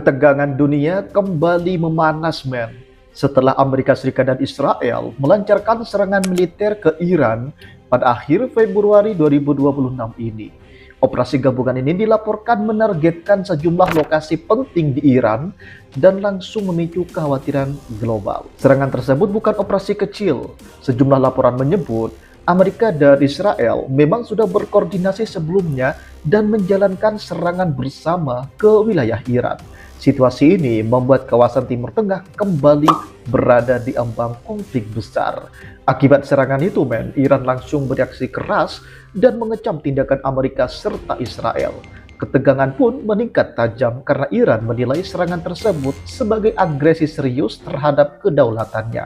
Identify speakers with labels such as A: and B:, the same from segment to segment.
A: Ketegangan dunia kembali memanas, men. Setelah Amerika Serikat dan Israel melancarkan serangan militer ke Iran pada akhir Februari 2026 ini. Operasi gabungan ini dilaporkan menargetkan sejumlah lokasi penting di Iran dan langsung memicu kekhawatiran global. Serangan tersebut bukan operasi kecil. Sejumlah laporan menyebut Amerika dan Israel memang sudah berkoordinasi sebelumnya dan menjalankan serangan bersama ke wilayah Iran. Situasi ini membuat kawasan Timur Tengah kembali berada di ambang konflik besar. Akibat serangan itu, Iran langsung bereaksi keras dan mengecam tindakan Amerika serta Israel. Ketegangan pun meningkat tajam karena Iran menilai serangan tersebut sebagai agresi serius terhadap kedaulatannya.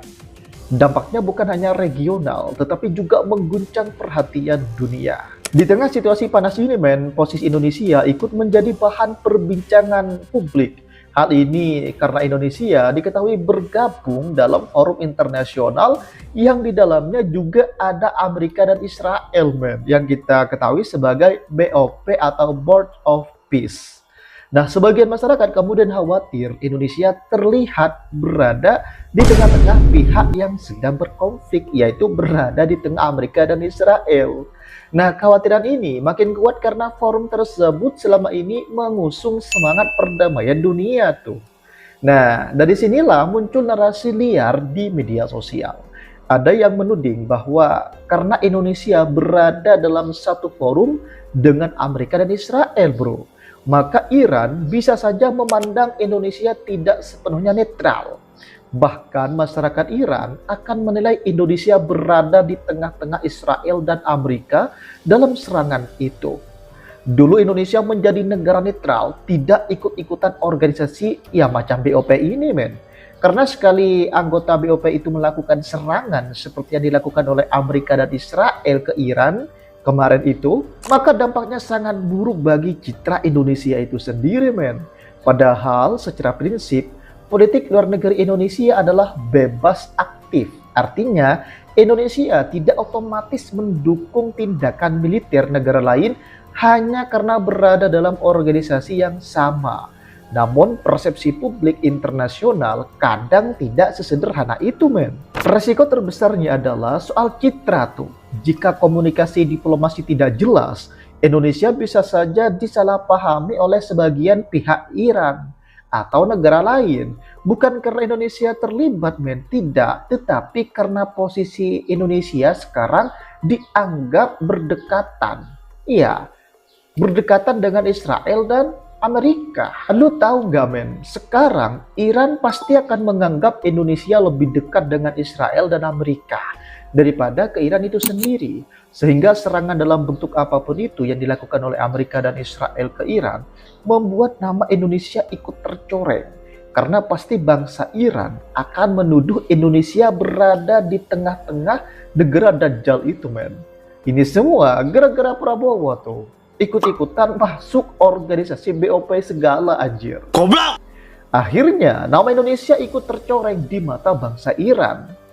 A: Dampaknya bukan hanya regional, tetapi juga mengguncang perhatian dunia. Di tengah situasi panas ini, posisi Indonesia ikut menjadi bahan perbincangan publik. Hal ini karena Indonesia diketahui bergabung dalam forum internasional yang di dalamnya juga ada Amerika dan Israel, yang kita ketahui sebagai BOP atau Board of Peace. Nah, sebagian masyarakat kemudian khawatir Indonesia terlihat berada di tengah-tengah pihak yang sedang berkonflik, yaitu berada di tengah Amerika dan Israel. Nah, kekhawatiran ini makin kuat karena forum tersebut selama ini mengusung semangat perdamaian dunia tuh. Nah, dari sinilah muncul narasi liar di media sosial. Ada yang menuding bahwa karena Indonesia berada dalam satu forum dengan Amerika dan Israel, bro, maka Iran bisa saja memandang Indonesia tidak sepenuhnya netral. Bahkan masyarakat Iran akan menilai Indonesia berada di tengah-tengah Israel dan Amerika dalam serangan itu. Dulu Indonesia menjadi negara netral, tidak ikut-ikutan organisasi ya macam BOP ini, Karena sekali anggota BOP itu melakukan serangan seperti yang dilakukan oleh Amerika dan Israel ke Iran kemarin itu, maka dampaknya sangat buruk bagi citra Indonesia itu sendiri, Padahal secara prinsip, politik luar negeri Indonesia adalah bebas aktif. Artinya, Indonesia tidak otomatis mendukung tindakan militer negara lain hanya karena berada dalam organisasi yang sama. Namun, persepsi publik internasional kadang tidak sesederhana itu, Resiko terbesarnya adalah soal citra tuh. Jika komunikasi diplomasi tidak jelas, Indonesia bisa saja disalahpahami oleh sebagian pihak Iran atau negara lain, bukan karena Indonesia terlibat, tidak, tetapi karena posisi Indonesia sekarang dianggap berdekatan. Iya, berdekatan dengan Israel dan Amerika. Lu tahu nggak, sekarang Iran pasti akan menganggap Indonesia lebih dekat dengan Israel dan Amerika daripada ke Iran itu sendiri. Sehingga serangan dalam bentuk apapun itu yang dilakukan oleh Amerika dan Israel ke Iran membuat nama Indonesia ikut tercoreng. Karena pasti bangsa Iran akan menuduh Indonesia berada di tengah-tengah negara Dajjal itu, Ini semua gara-gara Prabowo tuh. Ikut-ikutan masuk organisasi BOP segala, anjir. Goblok! Akhirnya nama Indonesia ikut tercoreng di mata bangsa Iran.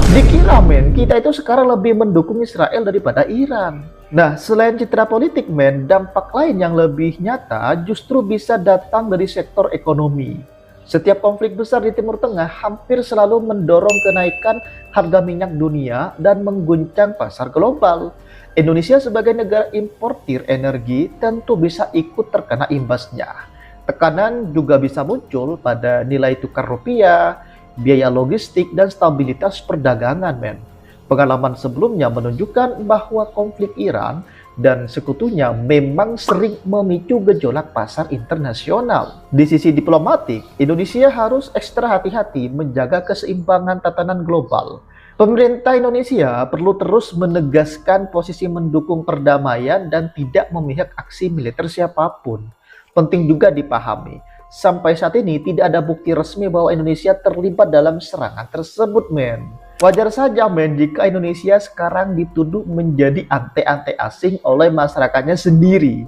A: Dikira, kita itu sekarang lebih mendukung Israel daripada Iran. Nah, selain citra politik, dampak lain yang lebih nyata justru bisa datang dari sektor ekonomi. Setiap konflik besar di Timur Tengah hampir selalu mendorong kenaikan harga minyak dunia dan mengguncang pasar global. Indonesia sebagai negara importir energi tentu bisa ikut terkena imbasnya. Tekanan juga bisa muncul pada nilai tukar rupiah, biaya logistik, dan stabilitas perdagangan, Pengalaman sebelumnya menunjukkan bahwa konflik Iran dan sekutunya memang sering memicu gejolak pasar internasional. Di sisi diplomatik, Indonesia harus ekstra hati-hati menjaga keseimbangan tatanan global. Pemerintah Indonesia perlu terus menegaskan posisi mendukung perdamaian dan tidak memihak aksi militer siapapun. Penting juga dipahami, sampai saat ini tidak ada bukti resmi bahwa Indonesia terlibat dalam serangan tersebut, Wajar saja, jika Indonesia sekarang dituduh menjadi ante-ante asing oleh masyarakatnya sendiri.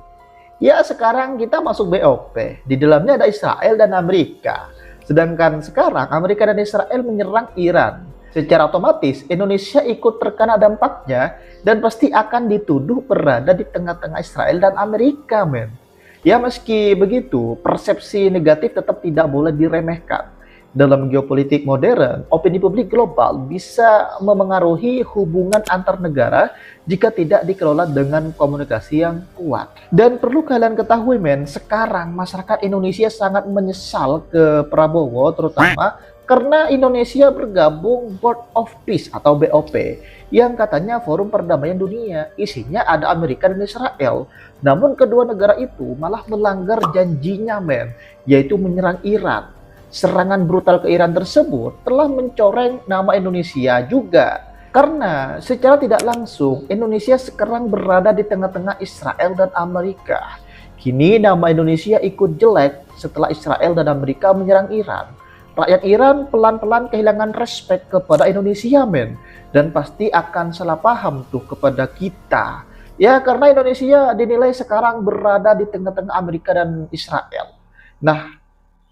A: Ya, sekarang kita masuk BOP, di dalamnya ada Israel dan Amerika. Sedangkan sekarang Amerika dan Israel menyerang Iran. Secara otomatis Indonesia ikut terkena dampaknya dan pasti akan dituduh berada di tengah-tengah Israel dan Amerika, Ya, meski begitu, persepsi negatif tetap tidak boleh diremehkan. Dalam geopolitik modern, opini publik global bisa memengaruhi hubungan antar negara jika tidak dikelola dengan komunikasi yang kuat. Dan perlu kalian ketahui, men, sekarang masyarakat Indonesia sangat menyesal ke Prabowo, terutama karena Indonesia bergabung Board of Peace atau BOP, yang katanya forum perdamaian dunia. Isinya ada Amerika dan Israel. Namun kedua negara itu malah melanggar janjinya, men, yaitu menyerang Iran. Serangan brutal ke Iran tersebut telah mencoreng nama Indonesia juga. Karena secara tidak langsung Indonesia sekarang berada di tengah-tengah Israel dan Amerika. Kini nama Indonesia ikut jelek setelah Israel dan Amerika menyerang Iran. Rakyat Iran pelan-pelan kehilangan respek kepada Indonesia, men. Dan pasti akan salah paham tuh kepada kita. Ya, karena Indonesia dinilai sekarang berada di tengah-tengah Amerika dan Israel. Nah,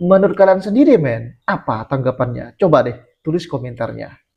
A: menurut kalian sendiri, men, apa tanggapannya? Coba deh tulis komentarnya.